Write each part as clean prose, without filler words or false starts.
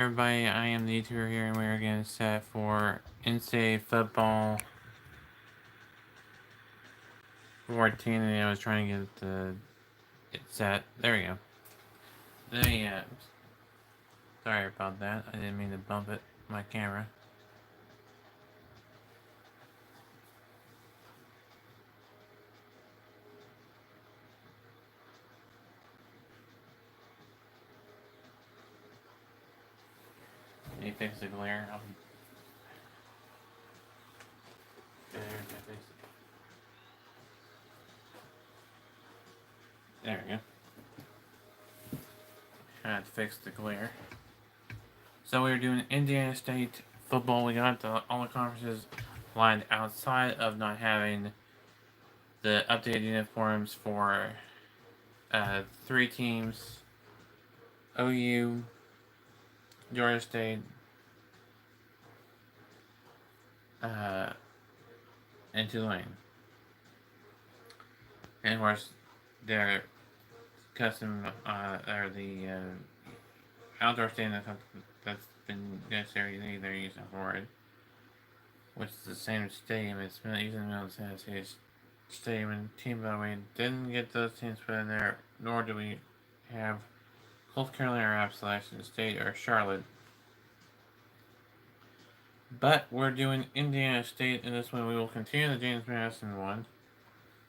Everybody, I am the YouTuber here, and we're getting set for NCAA football 14. And I was trying to get set. There we go. Yeah. Sorry about that. I didn't mean to bump it. My camera. Can you fix the glare? There we go. Had to fix the glare. So we were doing Indiana State football. We got all the conferences lined outside of not having the updated uniforms for 3 teams: OU, Georgia State, and Tulane. And of course, their custom or the outdoor stand that's been necessary they're using for it, which is the same stadium. It's been using the Middle Tennessee Stadium, and team, by the way, didn't get those teams put in there, nor do we have North Carolina or Appalachian State or Charlotte. But we're doing Indiana State in this one. We will continue the James Madison one.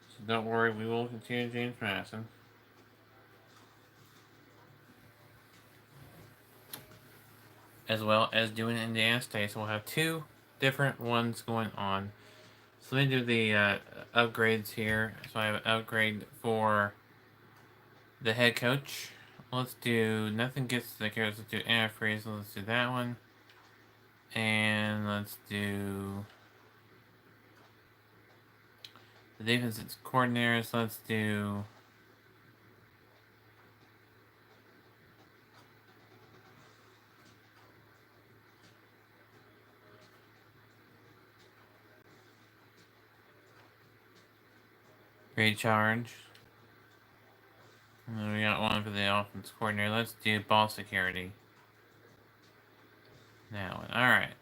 So don't worry, we will continue James Madison. As well as doing Indiana State. So we'll have 2 different ones going on. So let me do the upgrades here. So I have an upgrade for the head coach. Let's do nothing gets to the coach. Let's do antifreeze. So let's do that one. And let's do the defensive coordinators. Let's do grade charge. And then we got one for the offense coordinator. Let's do ball security. Now, alright.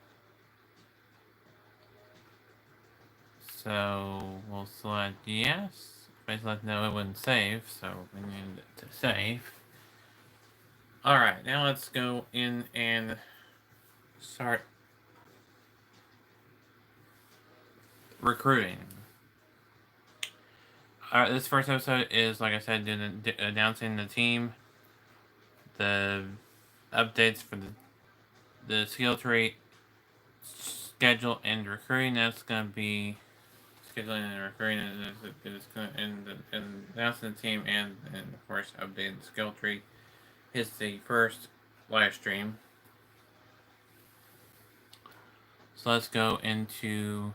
So we'll select yes. If I select no, it wouldn't save, so we need it to save. Alright, now let's go in and start recruiting. Alright, this first episode is, like I said, announcing the team, the updates for the skill tree, schedule, and recruiting. That's going to be scheduling and recruiting, it's going to announcing the team, and of course updating the skill tree. It's the first live stream. So let's go into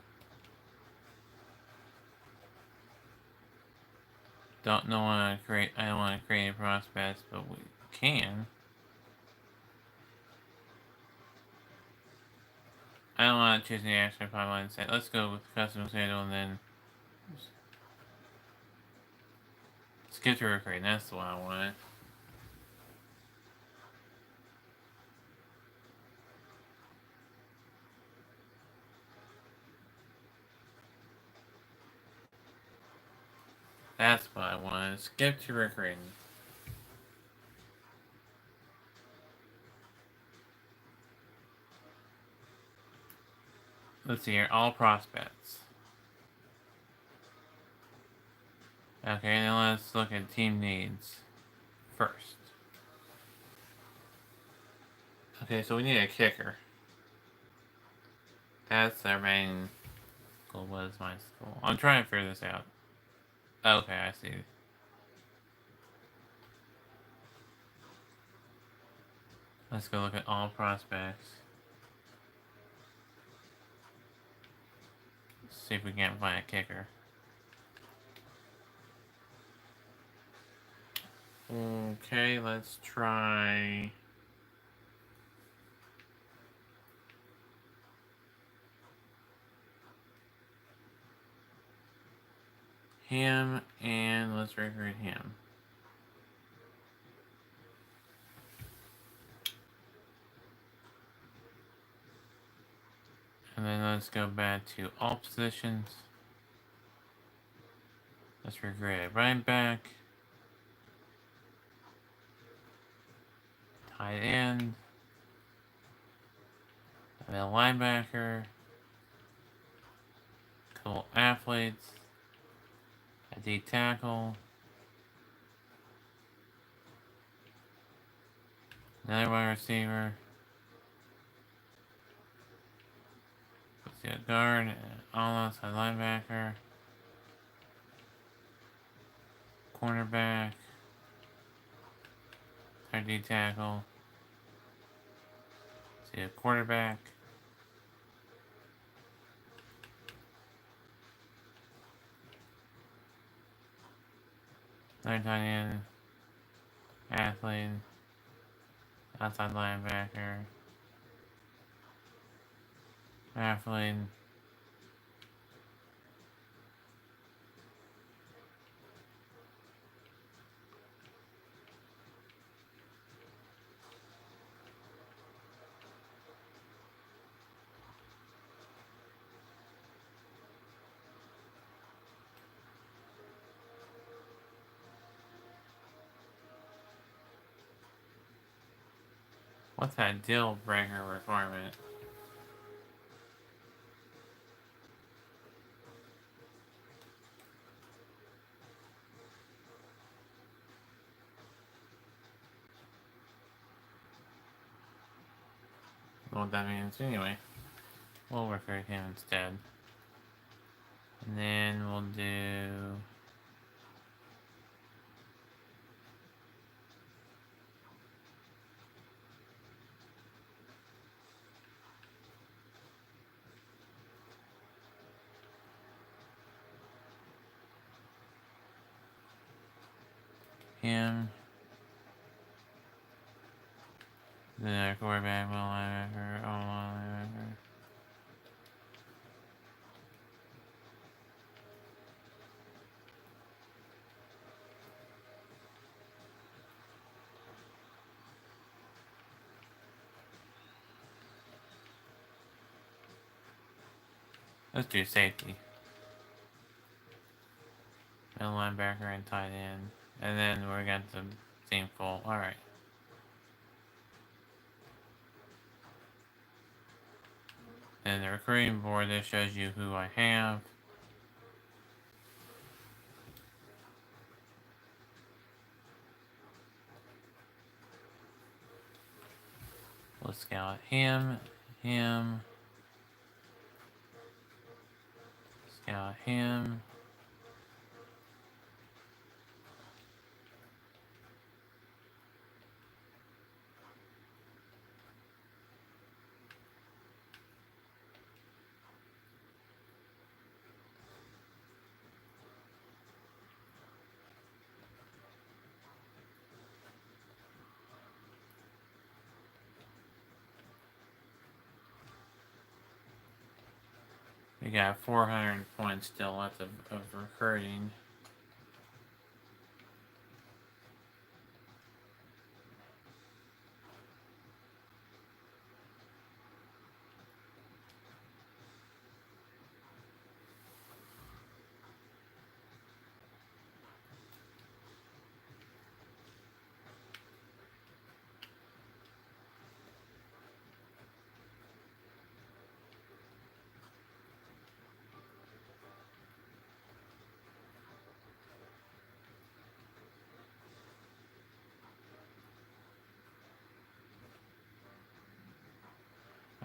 I don't want to create any prospects, but we can. I don't want to choose the action pipeline set. Let's go with custom schedule and then skip to recruiting. That's the one I wanted. That's what I wanted. Skip to recruiting. Let's see here. All prospects. Okay, now let's look at team needs first. Okay, so we need a kicker. That's our main goal. What is my goal? I'm trying to figure this out. Okay, I see. Let's go look at all prospects. Let's see if we can't find a kicker. Okay, let's try him, and let's recruit him. And then let's go back to all positions. Let's recreate running back. Tight end. And then linebacker. Couple athletes. A D tackle. Another wide receiver. Let's see, a guard. All outside linebacker. Cornerback. Third D tackle. See a quarterback. Third tight end. Athlete. Outside linebacker. Athlete. What's that deal breaker requirement? What that means anyway. We'll recruit him instead. And then we'll do him. Then our quarterback, middle linebacker, linebacker. Let's do safety. Middle linebacker and tight end. And then we're got the team full. Alright. And the recruiting board, this shows you who I have. We'll scout him, scout him. We got 400 points still left of recruiting.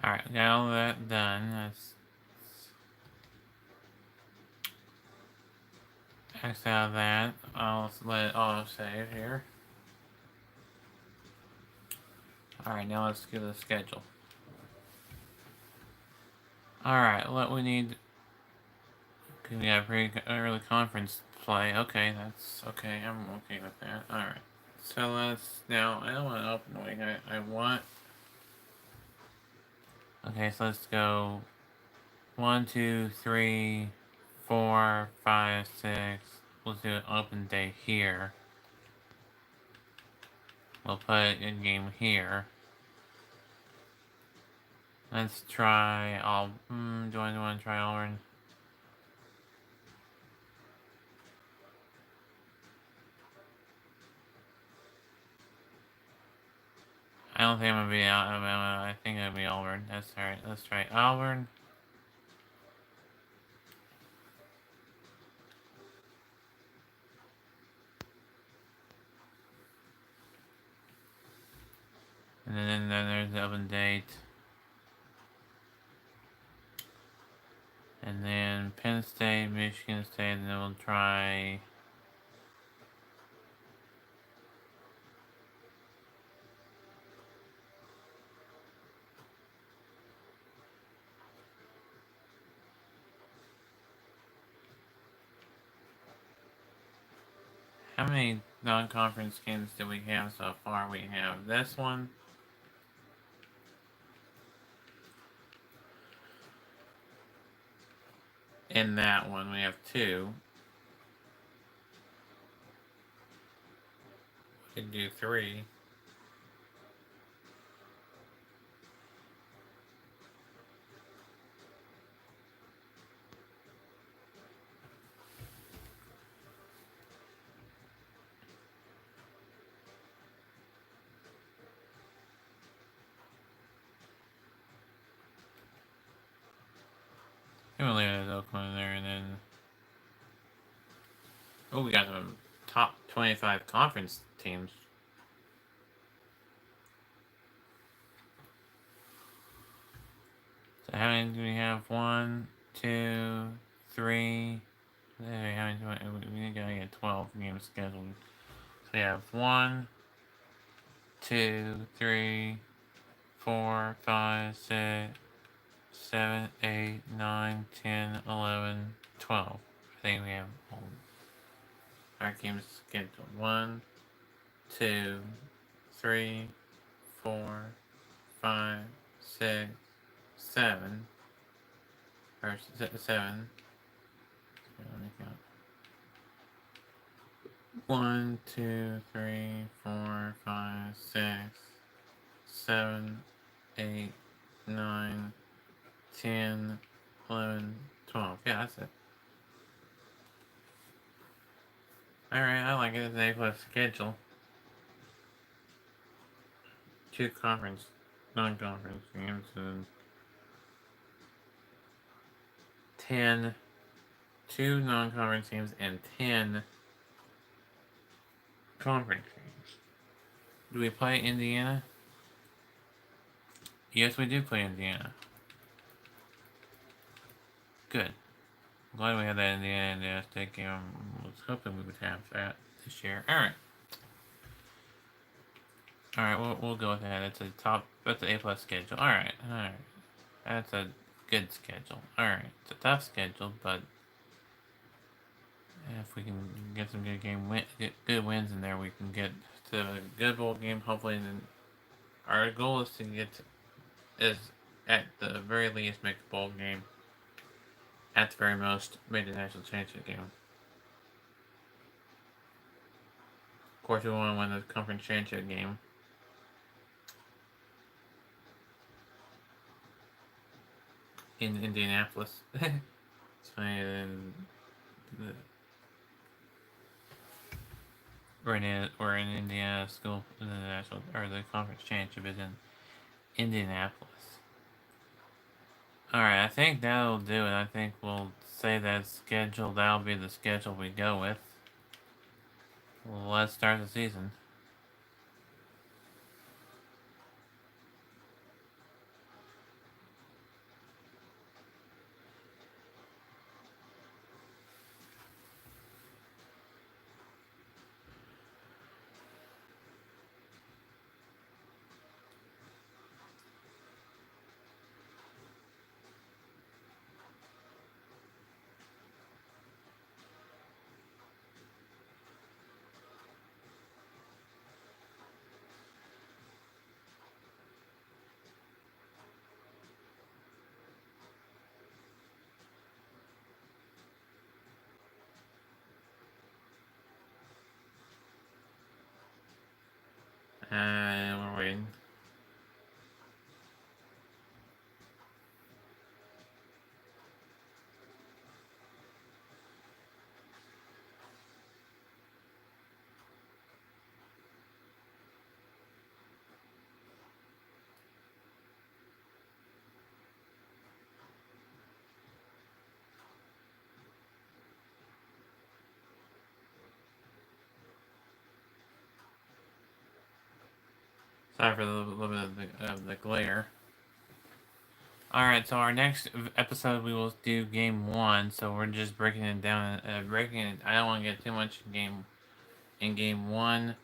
Alright, got all that done. Let's X out of that. I'll let it auto save here. Alright, now let's get the schedule. Alright, what we need. We got pretty early conference play. Okay, that's okay. I'm okay with that. Alright. So let's now. I don't want to open wing. I want. Okay, so let's go 1, 2, 3, 4, 5, 6. Let's do an open day here. We'll put in game here. Let's try all. Do I want to try Auburn? I don't think I'm gonna be Alabama. I think it'll be Auburn. That's alright. Let's try Auburn. And then there's the open date. And then Penn State, Michigan State, and then we'll try. How many non-conference games do we have so far? We have this one. In that one, we have two. We can do three. I'm gonna leave it as Oakland there, and then. Oh, we got some top 25 conference teams. So how many do we have? 1, 2, 3. How many? We gotta get 12 games scheduled. So we have 1, 2, 3, 4, 5, 6, 7, 8, 9, 10, 11, 12. I think we have all our games scheduled. 1, 2, 3, 4, 5, 6, 7. Or 7. Let me count. 1, 2, 3, 4, 5, 6, 7, 8, 9, 10, 11, 12. Yeah, that's it. Alright, I like it. It's an A+ schedule. 2 non-conference games, and 2 non-conference games, and 10 conference games. Do we play Indiana? Yes, we do play Indiana. Good. I'm glad we had that Indiana State game. I was hoping we would have that this year. Alright. Alright, we'll go with that. That's an A+ schedule. Alright. That's a good schedule. Alright. It's a tough schedule, but if we can get some good wins in there, we can get to a good bowl game. Hopefully, then our goal is to is at the very least make a bowl game. At the very most, make the national championship game. Of course, we want to win the conference championship game. In Indianapolis. So, we're in Indiana school, the national or the conference championship is in Indianapolis. Alright, I think that'll do it. I think we'll say that schedule. That'll be the schedule we go with. Let's start the season. We're waiting. Sorry for the little bit of the glare. Alright, so our next episode we will do game 1, so we're just breaking it down, I don't want to get too much in game 1,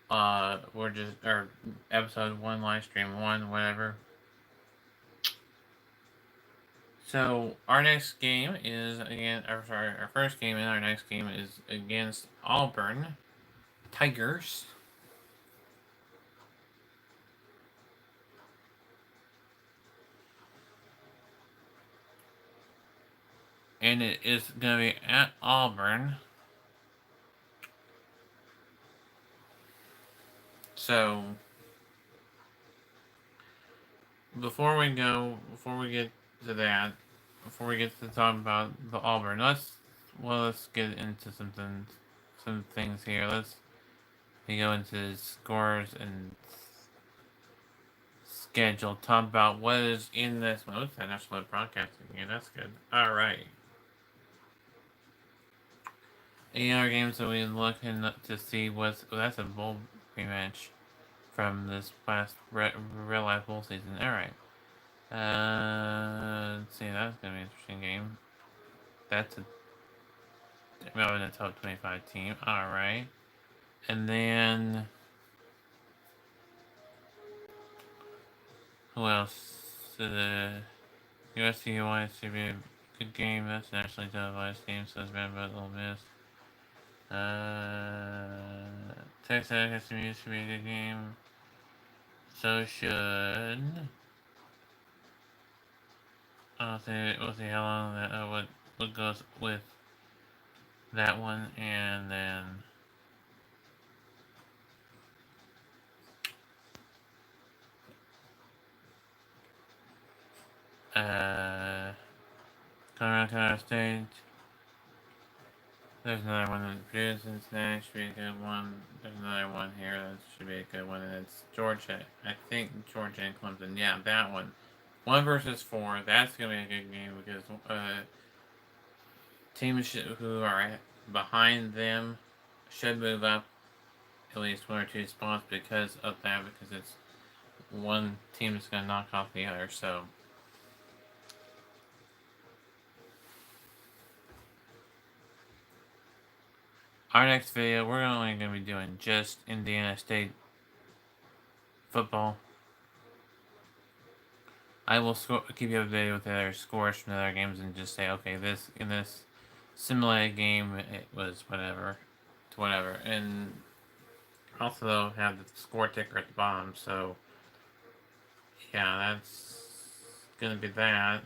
we're just, or episode 1, live stream 1, whatever. So, our next game is, our first game in our next game is against Auburn Tigers. And it is going to be at Auburn. So, before we get to that, before we get to talk about the Auburn, let's get into some things here. Let's go into scores and schedule. Talk about what is in this one. What's that national broadcasting? Yeah, that's good. All right. Any other games that we're looking to see that's a bowl rematch from this last real life bowl season. All right. Let's see. That's gonna be an interesting game. That's a in the top 25 team. All right. And then who else? USC Hawaii should be a good game. That's nationally televised game, so it's been about a little miss. Texas SMU should be a good game. So should. We'll see how long that what goes with that one, and then Colorado State. There's another one that Purdue Cincinnati should be a good one. There's another one here that should be a good one, and it's Georgia. I think Georgia and Clemson. Yeah, that one. 1 versus 4. That's gonna be a good game because teams who are behind them should move up at least 1 or 2 spots because of that. Because it's one team is gonna knock off the other. So. Our next video, we're only going to be doing just Indiana State football. I will keep you updated with the other scores from the other games and just say, okay, in this simulated game, it was whatever, to whatever. And also, they'll have the score ticker at the bottom, so yeah, that's going to be that.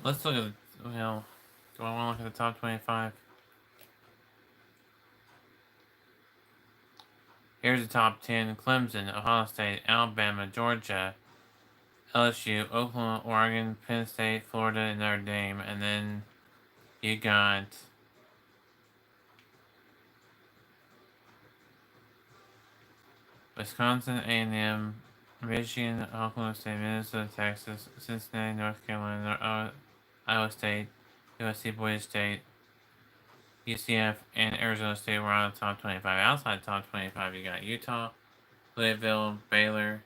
Let's look at, do I want to look at the top 25? Here's the top 10. Clemson, Ohio State, Alabama, Georgia, LSU, Oklahoma, Oregon, Penn State, Florida, and Notre Dame. And then you got Wisconsin, A&M, Michigan, Oklahoma State, Minnesota, Texas, Cincinnati, North Carolina, Iowa State, USC, Boise State, UCF, and Arizona State were on the top 25. Outside the top 25, you got Utah, Louisville, Baylor,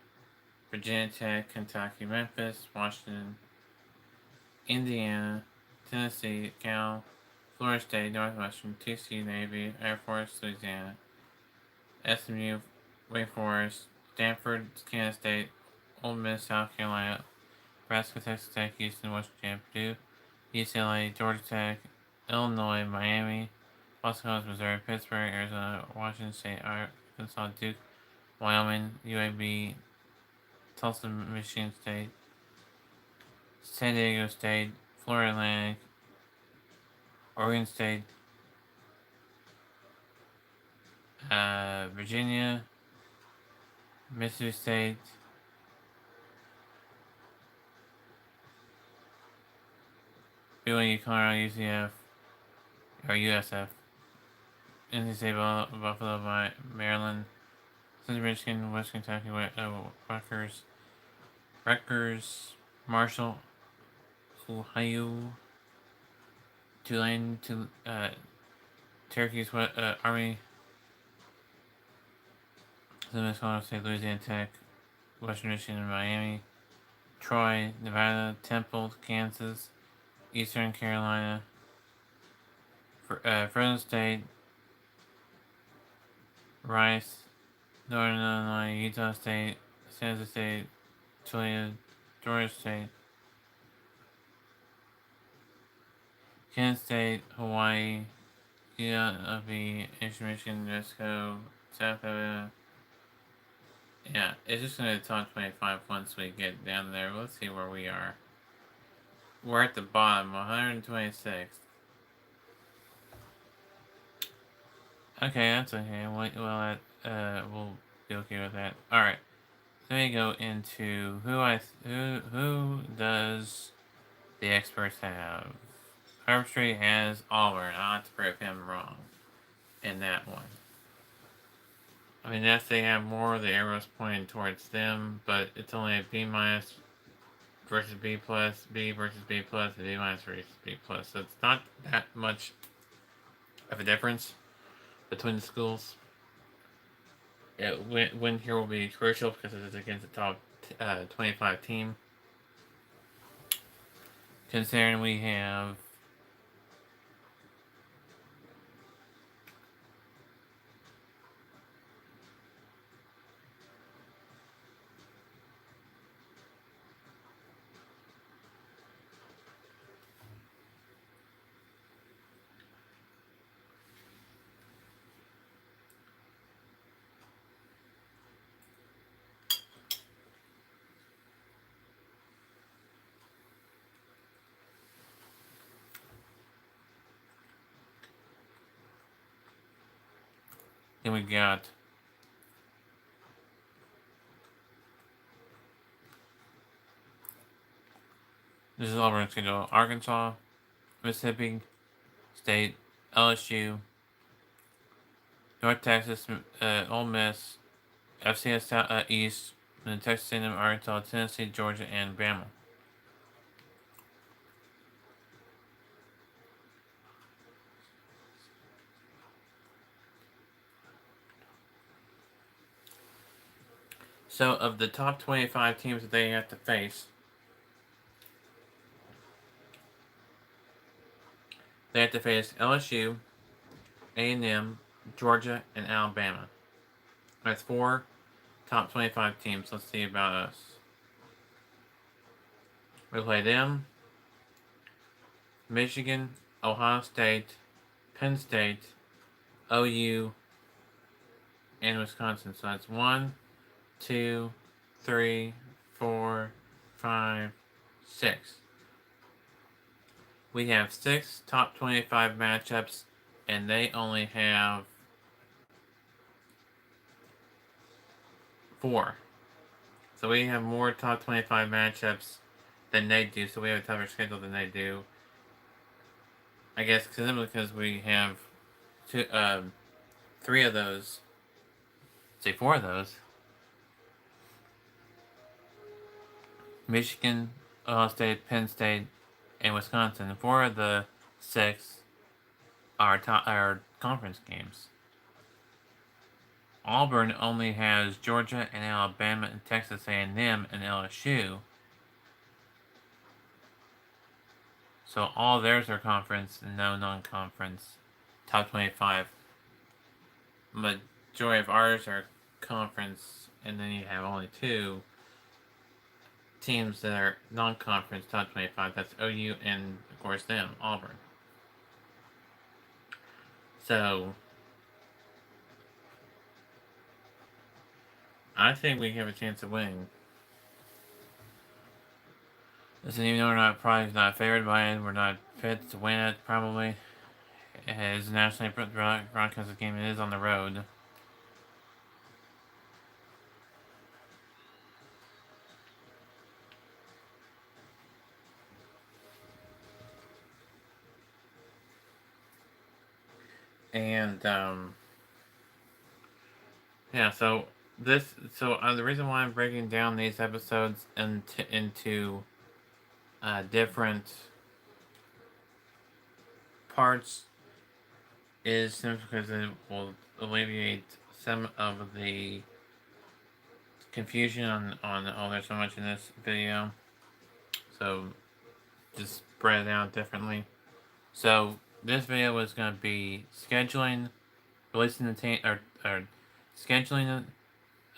Virginia Tech, Kentucky, Memphis, Washington, Indiana, Tennessee, Cal, Florida State, Northwestern, TCU, Navy, Air Force, Louisiana, SMU, Wake Forest, Stanford, Kansas State, Ole Miss, South Carolina, Nebraska, Texas Tech, Houston, West Virginia, Purdue, UCLA, Georgia Tech, Illinois, Miami, Wisconsin, Missouri, Pittsburgh, Arizona, Washington State, Arkansas, Duke, Wyoming, UAB, Tulsa, Michigan State, San Diego State, Florida Atlantic, Oregon State, Virginia, Mississippi State, BYU, Colorado, UCF, or USF, NC State, Buffalo, Maryland, Central Michigan, West Kentucky, Rutgers, Marshall, Ohio, Tulane, Syracuse, Army, Pacific, Colorado State, Louisiana Tech, Western Michigan, Miami, Troy, Nevada, Temple, Kansas, Eastern Carolina, Fresno State, Rice, Northern Illinois, Utah State, San Jose State, Toledo, Georgia State, Kansas State, Hawaii, UNLV, Eastern Michigan, Jesco, South Alabama. Yeah, it's just going to top 25 once we get down there. Let's see where we are. We're at the bottom, 126th. Okay, that's okay. Well, we'll be okay with that. All right. Let me go into who does the experts have. Harvard Street has Auburn. I'll have to prove him wrong in that one. I mean, yes, they have more of the arrows pointing towards them, but it's only a B minus versus B plus, B versus B plus, and B minus versus B plus. So it's not that much of a difference between the schools. Win here will be crucial because it is against the top 25 team. Considering we have then we got this is Auburn's schedule: Arkansas, Mississippi State, LSU, North Texas, Ole Miss, FCS East, and Texas A&M, Arkansas, Tennessee, Georgia, and Bama. So, of the top 25 teams that they have to face, they have to face LSU, A&M, Georgia, and Alabama. That's 4 top 25 teams. Let's see about us. We play them, Michigan, Ohio State, Penn State, OU, and Wisconsin. So that's 1, 2, 3, 4, 5, 6. We have 6 top 25 matchups, and they only have 4. So we have more top 25 matchups than they do, so we have a tougher schedule than they do. I guess simply because we have 3 of those, say 4 of those. Michigan, Ohio State, Penn State, and Wisconsin. 4 of the 6 are conference games. Auburn only has Georgia and Alabama and Texas A&M and LSU. So all theirs are conference and no non-conference. Top 25. Majority of ours are conference, and then you have only 2 teams that are non-conference top 25. That's OU and, of course, them, Auburn. So I think we have a chance of winning. Listen, even though we're not favored by it, we're not fit to win it, probably. It is a nationally broadcasted game. It is on the road. And, yeah, so the reason why I'm breaking down these episodes into different parts is simply because it will alleviate some of the confusion on oh, there's so much in this video. So just spread it out differently. So this video was going to be scheduling, releasing the team, or scheduling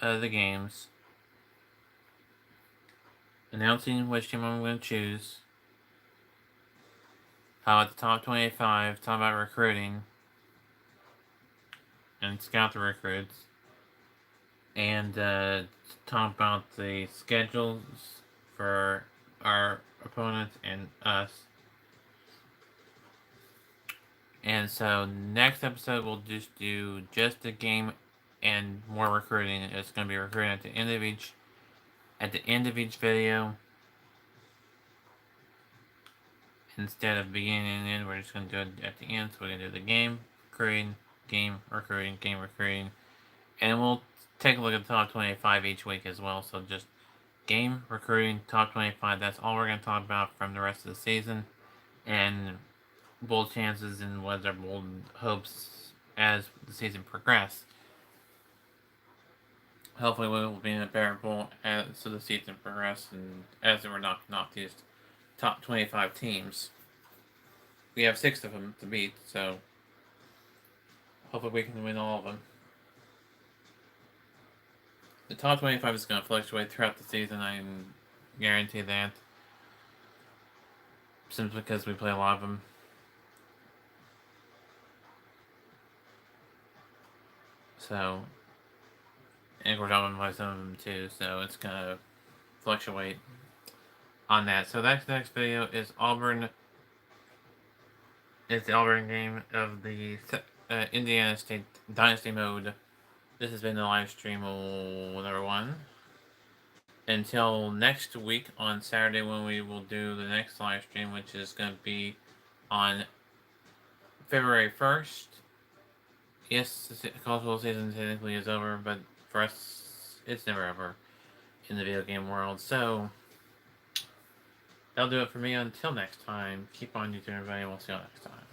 the games, announcing which team I'm going to choose, how about the top 25, talk about recruiting, and scout the recruits, and talk about the schedules for our opponents and us. And so next episode we'll just do just the game and more recruiting. It's going to be recruiting at the end of each video. Instead of beginning and end, we're just going to do it at the end. So we're going to do the game recruiting, game recruiting, game recruiting, and we'll take a look at the top 25 each week as well. So just game recruiting, top 25. That's all we're going to talk about from the rest of the season, and bold chances and what our bold hopes as the season progresses. Hopefully, we will be in a better bowl as the season progresses, and as we're knocking off these top 25 teams. We have 6 of them to beat, so hopefully we can win all of them. The top 25 is going to fluctuate throughout the season, I can guarantee that. Simply because we play a lot of them. So, and we're going to play some of them too, so it's going to fluctuate on that. So that's the next video is Auburn. It's the Auburn game of the Indiana State Dynasty mode. This has been the live stream number 1. Until next week on Saturday when we will do the next live stream, which is going to be on February 1st. Yes, the college football season technically is over, but for us, it's never over in the video game world. So, that'll do it for me. Until next time, keep on YouTube, everybody. We'll see you next time.